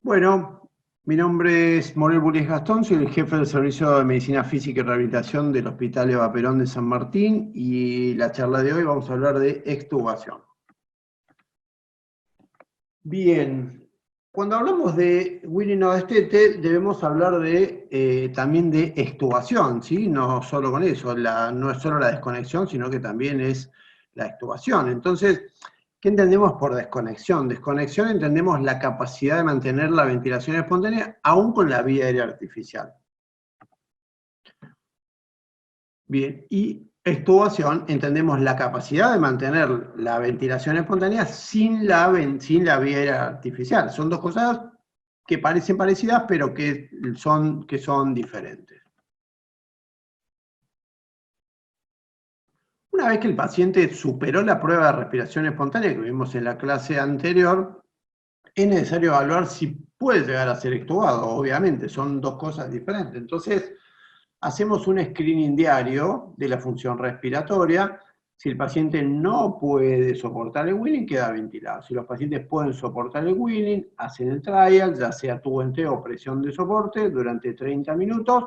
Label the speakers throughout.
Speaker 1: Bueno, mi nombre es Morel Bullies Gastón, soy el jefe del Servicio de Medicina Física y Rehabilitación del Hospital Eva Perón de San Martín y la charla de hoy vamos a hablar de extubación. Bien, cuando hablamos de Winning o Destete debemos hablar también de extubación, ¿sí? No solo con eso, no es solo la desconexión, sino que también es la extubación. Entonces, ¿qué entendemos por desconexión? Desconexión entendemos la capacidad de mantener la ventilación espontánea aún con la vía aérea artificial. Bien, y extubación entendemos la capacidad de mantener la ventilación espontánea sin la vía aérea artificial. Son dos cosas que parecen parecidas, pero que son diferentes. Una vez que el paciente superó la prueba de respiración espontánea que vimos en la clase anterior, es necesario evaluar si puede llegar a ser extubado, obviamente, son dos cosas diferentes. Entonces, hacemos un screening diario de la función respiratoria. Si el paciente no puede soportar el winning, queda ventilado. Si los pacientes pueden soportar el winning, hacen el trial, ya sea tubo en T o presión de soporte, durante 30 minutos.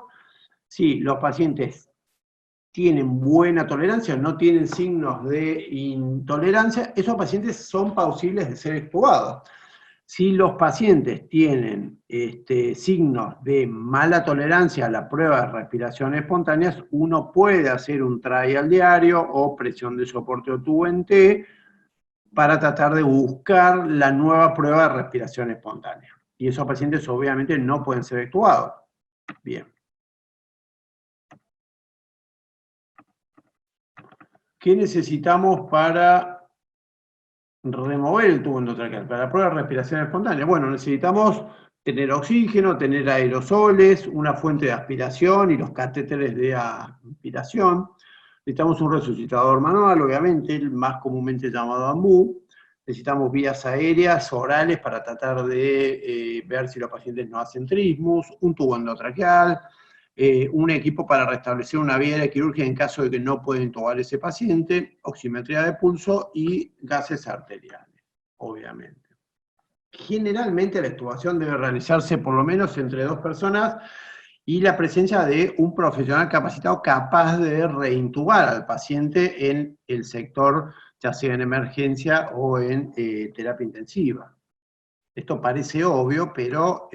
Speaker 1: Si los pacientes tienen buena tolerancia, no tienen signos de intolerancia, esos pacientes son plausibles de ser extubados. Si los pacientes tienen signos de mala tolerancia a la prueba de respiración espontánea, uno puede hacer un trial diario o presión de soporte o tubo en T para tratar de buscar la nueva prueba de respiración espontánea. Y esos pacientes obviamente no pueden ser extubados. Bien. ¿Qué necesitamos para remover el tubo endotraqueal? Para la prueba de respiración espontánea, bueno, necesitamos tener oxígeno, tener aerosoles, una fuente de aspiración y los catéteres de aspiración. Necesitamos un resucitador manual, obviamente, el más comúnmente llamado AMBU. Necesitamos vías aéreas orales para tratar de ver si los pacientes no hacen trismus, un tubo endotraqueal, un equipo para restablecer una vía de quirúrgica en caso de que no pueda intubar ese paciente, oximetría de pulso y gases arteriales, obviamente. Generalmente la extubación debe realizarse por lo menos entre dos personas y la presencia de un profesional capacitado capaz de reintubar al paciente en el sector, ya sea en emergencia o en terapia intensiva. Esto parece obvio, pero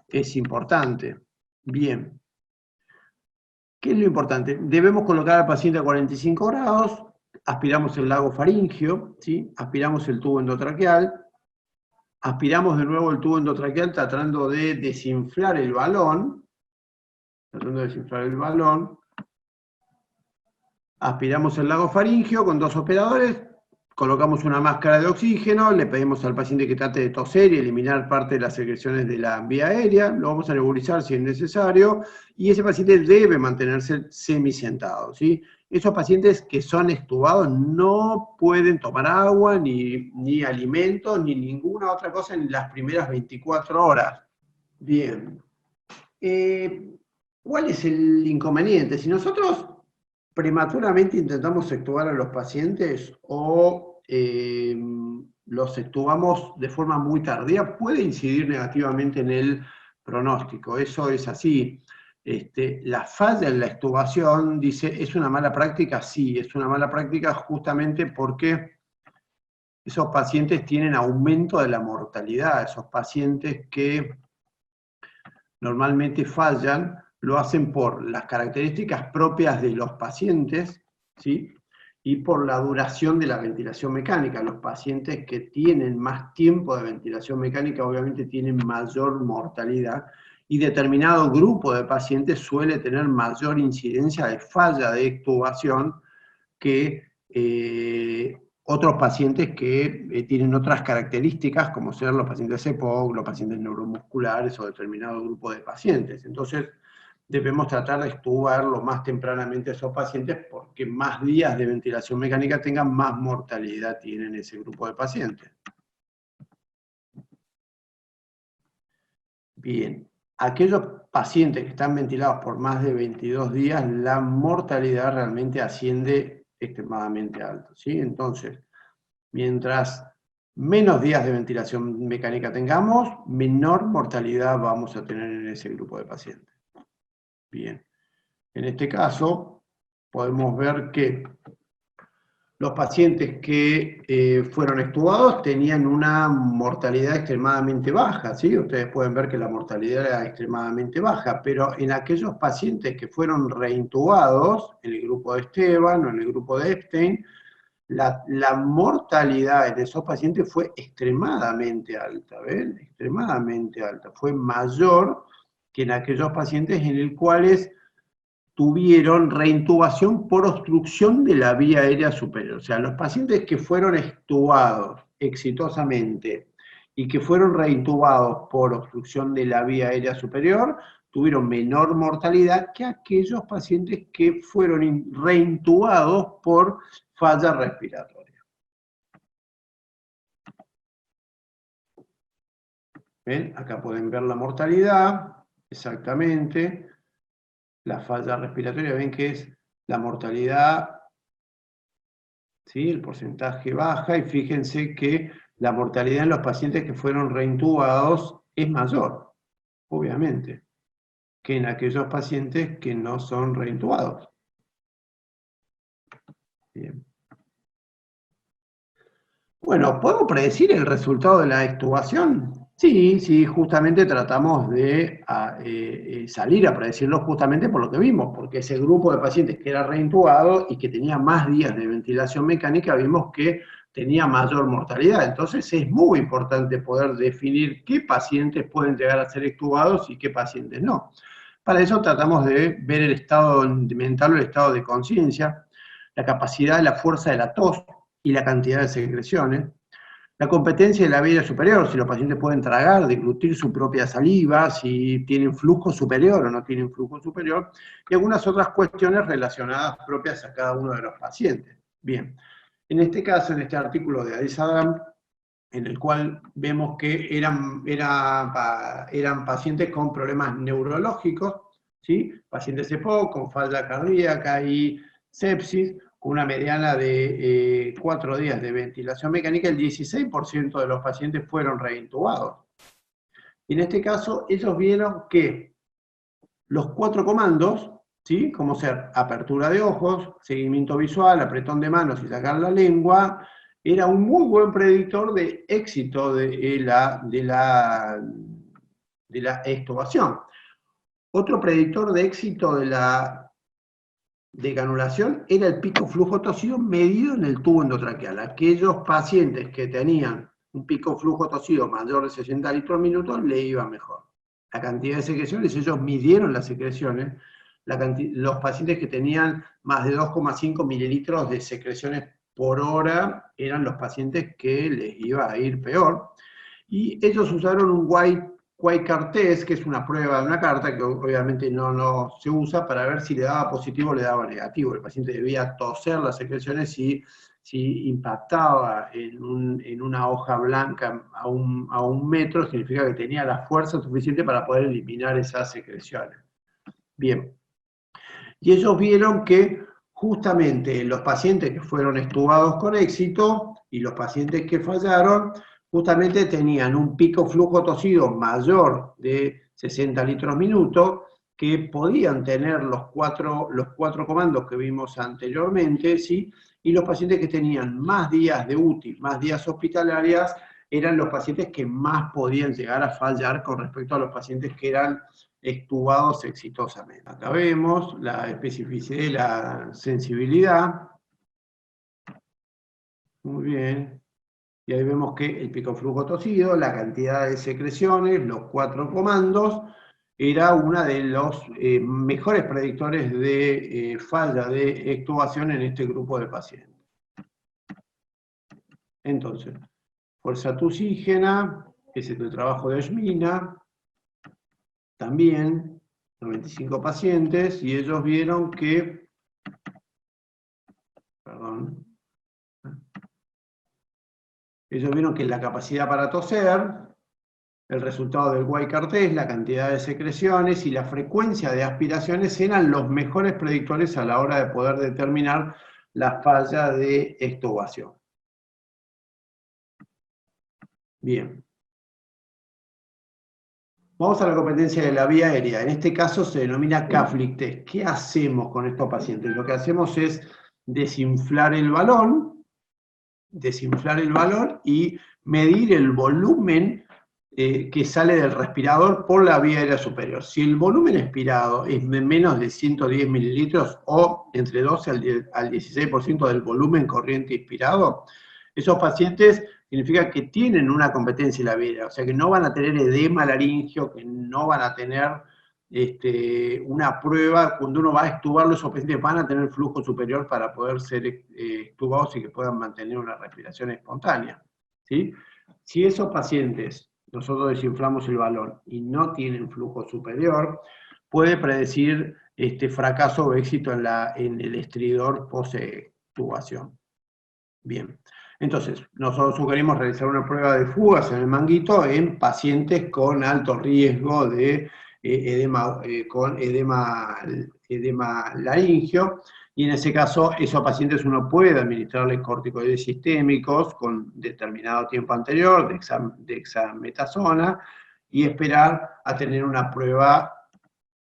Speaker 1: es importante. Bien. ¿Qué es lo importante? Debemos colocar al paciente a 45 grados, aspiramos el lago faríngeo, ¿sí? Aspiramos el tubo endotraqueal, aspiramos de nuevo el tubo endotraqueal tratando de desinflar el balón, aspiramos el lago faríngeo con dos operadores, colocamos una máscara de oxígeno, le pedimos al paciente que trate de toser y eliminar parte de las secreciones de la vía aérea, lo vamos a nebulizar si es necesario, y ese paciente debe mantenerse semisentado, ¿sí? Esos pacientes que son extubados no pueden tomar agua, ni alimentos, ni ninguna otra cosa en las primeras 24 horas. Bien. ¿Cuál es el inconveniente? Si nosotros prematuramente intentamos extubar a los pacientes o los extubamos de forma muy tardía, puede incidir negativamente en el pronóstico. Eso es así. La falla en la extubación, dice, ¿es una mala práctica? Sí, es una mala práctica justamente porque esos pacientes tienen aumento de la mortalidad, esos pacientes que normalmente fallan, lo hacen por las características propias de los pacientes, ¿sí? Y por la duración de la ventilación mecánica. Los pacientes que tienen más tiempo de ventilación mecánica obviamente tienen mayor mortalidad y determinado grupo de pacientes suele tener mayor incidencia de falla de extubación que otros pacientes que tienen otras características, como ser los pacientes EPOC, los pacientes neuromusculares o determinado grupo de pacientes. Entonces, debemos tratar de extubar lo más tempranamente a esos pacientes porque más días de ventilación mecánica tengan, más mortalidad tienen ese grupo de pacientes. Bien, aquellos pacientes que están ventilados por más de 22 días, la mortalidad realmente asciende extremadamente alto, ¿sí? Entonces, mientras menos días de ventilación mecánica tengamos, menor mortalidad vamos a tener en ese grupo de pacientes. Bien, en este caso podemos ver que los pacientes que fueron extubados tenían una mortalidad extremadamente baja, ¿sí? Ustedes pueden ver que la mortalidad era extremadamente baja, pero en aquellos pacientes que fueron reintubados, en el grupo de Esteban o en el grupo de Epstein, la mortalidad en esos pacientes fue extremadamente alta, ¿ven? Extremadamente alta. Fue mayor que en aquellos pacientes en los cuales tuvieron reintubación por obstrucción de la vía aérea superior. O sea, los pacientes que fueron extubados exitosamente y que fueron reintubados por obstrucción de la vía aérea superior tuvieron menor mortalidad que aquellos pacientes que fueron reintubados por falla respiratoria. ¿Ven? Acá pueden ver la mortalidad, exactamente. La falla respiratoria, ven que es la mortalidad, ¿sí? El porcentaje baja, y fíjense que la mortalidad en los pacientes que fueron reintubados es mayor, obviamente, que en aquellos pacientes que no son reintubados. Bien. Bueno, ¿puedo predecir el resultado de la extubación? Sí, sí, justamente tratamos de salir a predecirlo justamente por lo que vimos, porque ese grupo de pacientes que era reintubado y que tenía más días de ventilación mecánica, vimos que tenía mayor mortalidad. Entonces es muy importante poder definir qué pacientes pueden llegar a ser extubados y qué pacientes no. Para eso tratamos de ver el estado mental o el estado de conciencia, la capacidad, la fuerza de la tos y la cantidad de secreciones. La competencia de la vía superior, si los pacientes pueden tragar, deglutir su propia saliva, si tienen flujo superior o no tienen flujo superior, y algunas otras cuestiones relacionadas propias a cada uno de los pacientes. Bien, en este caso, en este artículo de Addis Adam, en el cual vemos que eran pacientes con problemas neurológicos, ¿sí? Pacientes EPOC con falla cardíaca y sepsis, con una mediana de 4 días de ventilación mecánica, el 16% de los pacientes fueron reintubados. Y en este caso, ellos vieron que los 4 comandos, ¿sí? Como ser apertura de ojos, seguimiento visual, apretón de manos y sacar la lengua, era un muy buen predictor de éxito de la extubación. Otro predictor de éxito de la decanulación era el pico flujo tóxido medido en el tubo endotraqueal. Aquellos pacientes que tenían un pico flujo tóxido mayor de 60 litros al minuto le iba mejor. La cantidad de secreciones, ellos midieron las secreciones, los pacientes que tenían más de 2,5 mililitros de secreciones por hora eran los pacientes que les iba a ir peor, y ellos usaron un Wildcard Test, que es una prueba de una carta que obviamente no se usa para ver si le daba positivo o le daba negativo. El paciente debía toser las secreciones si impactaba en una hoja blanca a un metro, significa que tenía la fuerza suficiente para poder eliminar esas secreciones. Bien. Y ellos vieron que justamente los pacientes que fueron extubados con éxito y los pacientes que fallaron, justamente tenían un pico flujo tóxido mayor de 60 litros minuto, que podían tener los cuatro comandos que vimos anteriormente, ¿sí? Y los pacientes que tenían más días de UTI, más días hospitalarias, eran los pacientes que más podían llegar a fallar con respecto a los pacientes que eran extubados exitosamente. Acá vemos la especificidad y la sensibilidad. Muy bien. Y ahí vemos que el pico flujo tóxido, la cantidad de secreciones, los 4 comandos, era uno de los mejores predictores de falla de extubación en este grupo de pacientes. Entonces, fuerza tusígena, ese es el trabajo de Oshmina, también 95 pacientes, y ellos vieron que, ellos vieron que la capacidad para toser, el resultado del Wildcard Test, la cantidad de secreciones y la frecuencia de aspiraciones eran los mejores predictores a la hora de poder determinar la falla de extubación. Bien. Vamos a la competencia de la vía aérea. En este caso se denomina Kaflik test. ¿Qué hacemos con estos pacientes? Lo que hacemos es desinflar el balón y medir el volumen que sale del respirador por la vía aérea superior. Si el volumen expirado es de menos de 110 mililitros o entre 12 al 16% del volumen corriente inspirado, esos pacientes significa que tienen una competencia en la vía aérea, o sea que no van a tener edema laringio, que no van a tener una prueba, cuando uno va a extubarlo, esos pacientes van a tener flujo superior para poder ser extubados y que puedan mantener una respiración espontánea, ¿sí? Si esos pacientes, nosotros desinflamos el balón y no tienen flujo superior, puede predecir fracaso o éxito en el estridor post-extubación. Bien, entonces, nosotros sugerimos realizar una prueba de fugas en el manguito en pacientes con alto riesgo de con edema laringio, y en ese caso, esos pacientes uno puede administrarles corticoides sistémicos con determinado tiempo anterior, de dexametasona, y esperar a tener una prueba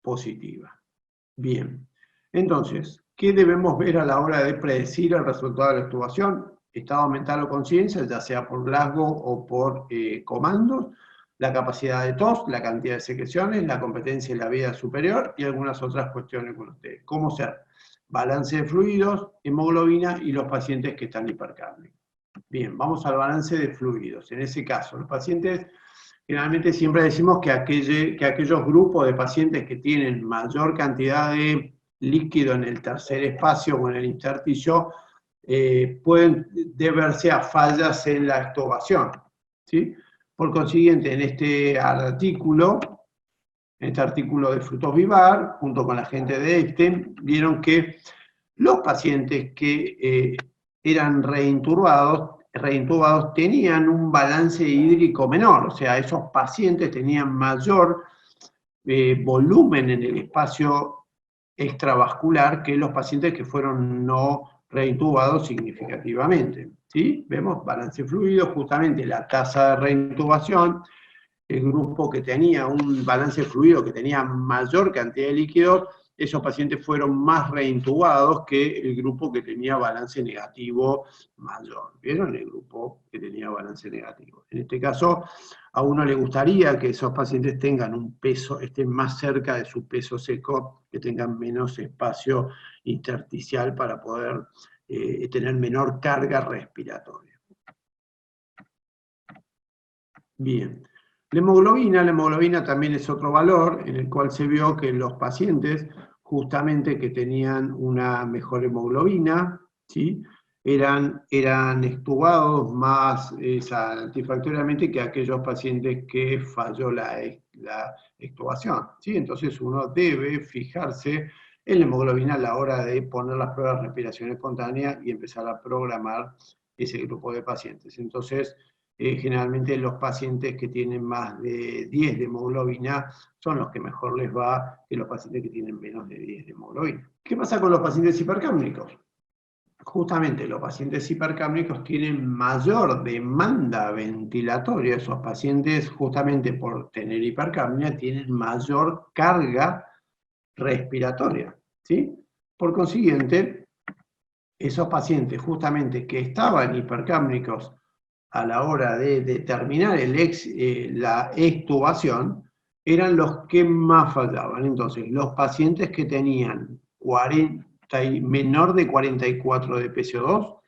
Speaker 1: positiva. Bien, entonces, ¿qué debemos ver a la hora de predecir el resultado de la extubación? Estado mental o conciencia, ya sea por Glasgow o por comandos, la capacidad de tos, la cantidad de secreciones, la competencia en la vía superior y algunas otras cuestiones con ustedes. ¿Cómo ser? Balance de fluidos, hemoglobina y los pacientes que están hipercárnicos. Bien, vamos al balance de fluidos. En ese caso, los pacientes, generalmente siempre decimos que aquellos grupos de pacientes que tienen mayor cantidad de líquido en el tercer espacio o en el intersticio, pueden deberse a fallas en la extubación, ¿sí? Por consiguiente, en este artículo de Frutos Vivar, junto con la gente de Epstein, vieron que los pacientes que eran reintubados tenían un balance hídrico menor, o sea, esos pacientes tenían mayor volumen en el espacio extravascular que los pacientes que fueron no reintubados significativamente. ¿Sí? Vemos balance fluido, justamente la tasa de reintubación, el grupo que tenía un balance fluido, que tenía mayor cantidad de líquidos, esos pacientes fueron más reintubados que el grupo que tenía balance negativo mayor. ¿Vieron? El grupo que tenía balance negativo. En este caso, a uno le gustaría que esos pacientes tengan un peso, estén más cerca de su peso seco, que tengan menos espacio intersticial para poder tener menor carga respiratoria. Bien. La hemoglobina también es otro valor en el cual se vio que los pacientes, justamente que tenían una mejor hemoglobina, ¿sí? eran extubados más satisfactoriamente que aquellos pacientes que falló la extubación, ¿sí? Entonces uno debe fijarse en la hemoglobina a la hora de poner las pruebas de respiración espontánea y empezar a programar ese grupo de pacientes. Entonces, generalmente los pacientes que tienen más de 10 de hemoglobina son los que mejor les va que los pacientes que tienen menos de 10 de hemoglobina. ¿Qué pasa con los pacientes hipercámnicos? Justamente los pacientes hipercámnicos tienen mayor demanda ventilatoria. Esos pacientes, justamente por tener hipercapnia, tienen mayor carga respiratoria, ¿sí? Por consiguiente, esos pacientes justamente que estaban hipercámnicos a la hora de determinar la extubación, eran los que más fallaban. Entonces, los pacientes que tenían menor de 44 de PCO2,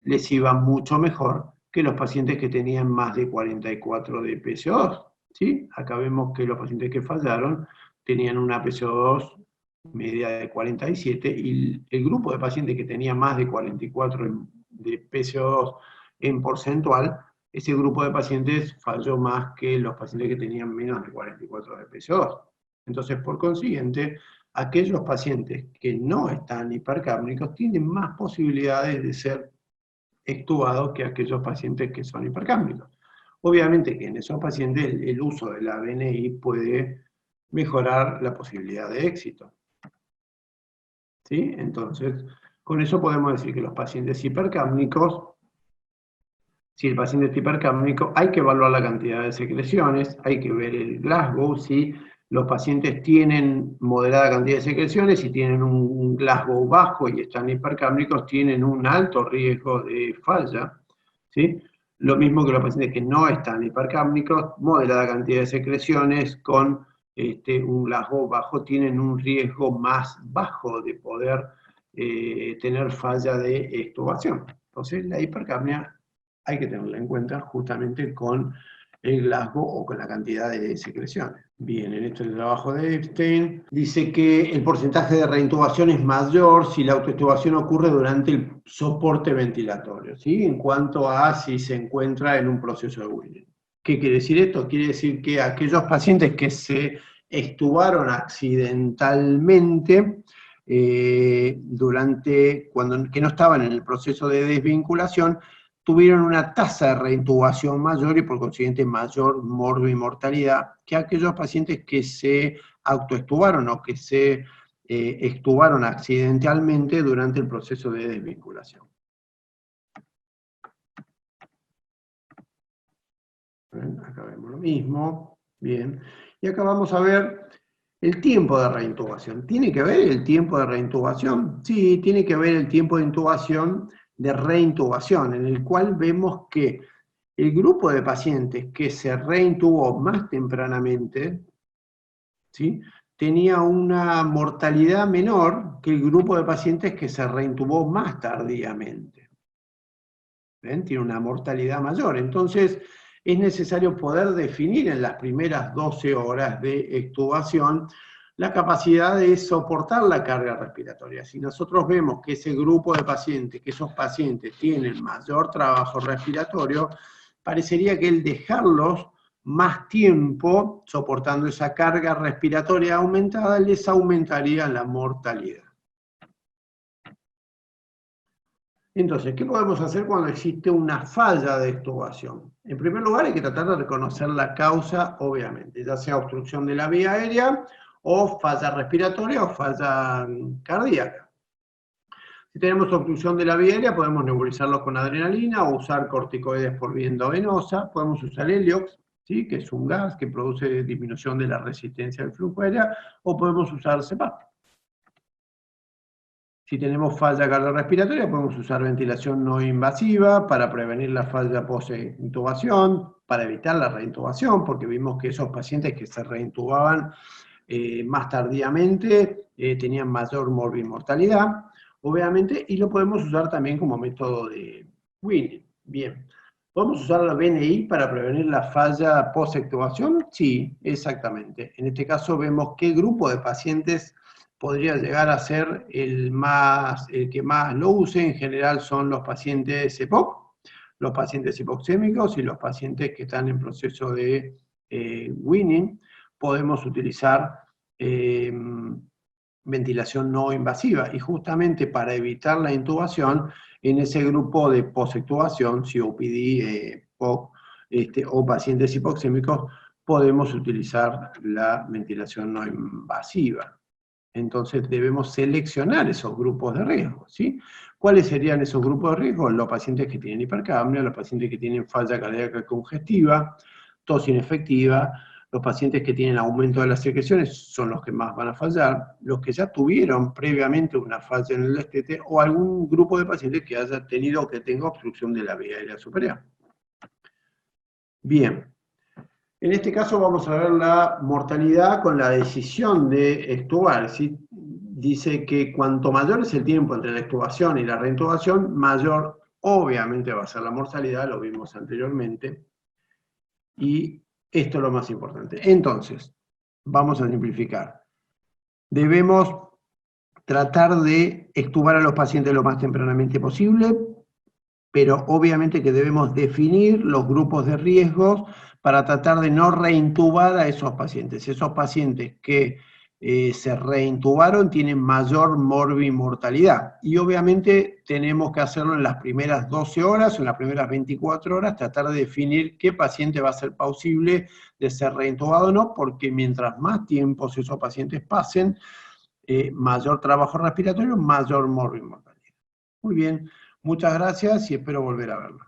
Speaker 1: les iba mucho mejor que los pacientes que tenían más de 44 de PCO2. ¿Sí? Acá vemos que los pacientes que fallaron tenían una PCO2 media de 47, y el grupo de pacientes que tenía más de 44 de PCO2 en porcentual, ese grupo de pacientes falló más que los pacientes que tenían menos de 44 de PCO2. Entonces, por consiguiente, aquellos pacientes que no están hipercámnicos tienen más posibilidades de ser extubados que aquellos pacientes que son hipercámnicos. Obviamente que en esos pacientes el uso de la BNI puede mejorar la posibilidad de éxito. ¿Sí? Entonces, con eso podemos decir que los pacientes hipercámnicos Si el paciente está hipercápnico, hay que evaluar la cantidad de secreciones, hay que ver el Glasgow, si los pacientes tienen moderada cantidad de secreciones, si tienen un Glasgow bajo y están hipercápnicos, tienen un alto riesgo de falla, ¿sí? Lo mismo que los pacientes que no están hipercápnicos, moderada cantidad de secreciones con un Glasgow bajo, tienen un riesgo más bajo de poder tener falla de extubación. Entonces, la hipercapnia hay que tenerla en cuenta justamente con el Glasgow o con la cantidad de secreciones. Bien, en este trabajo de Epstein dice que el porcentaje de reintubación es mayor si la autoextubación ocurre durante el soporte ventilatorio, ¿sí? En cuanto a si se encuentra en un proceso de Winning. ¿Qué quiere decir esto? Quiere decir que aquellos pacientes que se extubaron accidentalmente que no estaban en el proceso de desvinculación, tuvieron una tasa de reintubación mayor y por consiguiente mayor morbimortalidad que aquellos pacientes que se autoextubaron o que se extubaron accidentalmente durante el proceso de desvinculación. Acá vemos lo mismo, bien. Y acá vamos a ver el tiempo de reintubación. ¿Tiene que ver el tiempo de reintubación? Sí, tiene que ver el tiempo de intubación, de reintubación, en el cual vemos que el grupo de pacientes que se reintubó más tempranamente, ¿sí?, tenía una mortalidad menor que el grupo de pacientes que se reintubó más tardíamente. ¿Ven? Tiene una mortalidad mayor. Entonces, es necesario poder definir en las primeras 12 horas de extubación la capacidad de soportar la carga respiratoria. Si nosotros vemos que ese grupo de pacientes, que esos pacientes tienen mayor trabajo respiratorio, parecería que el dejarlos más tiempo soportando esa carga respiratoria aumentada les aumentaría la mortalidad. Entonces, ¿qué podemos hacer cuando existe una falla de extubación? En primer lugar, hay que tratar de reconocer la causa, obviamente, ya sea obstrucción de la vía aérea, o falla respiratoria, o falla cardíaca. Si tenemos obstrucción de la vía aérea, podemos nebulizarlos con adrenalina, o usar corticoides por vía endovenosa, podemos usar heliox, ¿sí?, que es un gas que produce disminución de la resistencia al flujo aéreo, o podemos usar CPAP. Si tenemos falla cardiorrespiratoria, podemos usar ventilación no invasiva para prevenir la falla post-intubación, para evitar la reintubación, porque vimos que esos pacientes que se reintubaban más tardíamente tenían mayor morbimortalidad, obviamente, y lo podemos usar también como método de Winning. Bien. ¿Podemos usar la BNI para prevenir la falla post-extubación? Sí, exactamente. En este caso vemos qué grupo de pacientes podría llegar a ser el que más lo use. En general son los pacientes EPOC, los pacientes hipoxémicos y los pacientes que están en proceso de Winning. Podemos utilizar ventilación no invasiva, y justamente para evitar la intubación, en ese grupo de post-extubación, COPD, POC, o pacientes hipoxémicos, podemos utilizar la ventilación no invasiva. Entonces debemos seleccionar esos grupos de riesgo, ¿sí? ¿Cuáles serían esos grupos de riesgo? Los pacientes que tienen hipercapnia, los pacientes que tienen falla cardíaca congestiva, tos inefectiva, los pacientes que tienen aumento de las secreciones son los que más van a fallar, los que ya tuvieron previamente una falla en el destete, o algún grupo de pacientes que haya tenido o que tenga obstrucción de la vía aérea superior. Bien. En este caso vamos a ver la mortalidad con la decisión de extubar, ¿sí? Dice que cuanto mayor es el tiempo entre la extubación y la reintubación, mayor obviamente va a ser la mortalidad, lo vimos anteriormente, y esto es lo más importante. Entonces, vamos a simplificar. Debemos tratar de extubar a los pacientes lo más tempranamente posible, pero obviamente que debemos definir los grupos de riesgos para tratar de no reintubar a esos pacientes. Esos pacientes que se reintubaron tienen mayor morbimortalidad, y obviamente tenemos que hacerlo en las primeras 12 horas, en las primeras 24 horas, tratar de definir qué paciente va a ser plausible de ser reintubado o no, porque mientras más tiempo esos pacientes pasen, mayor trabajo respiratorio, mayor morbimortalidad. Muy bien. Muchas gracias y espero volver a verlo.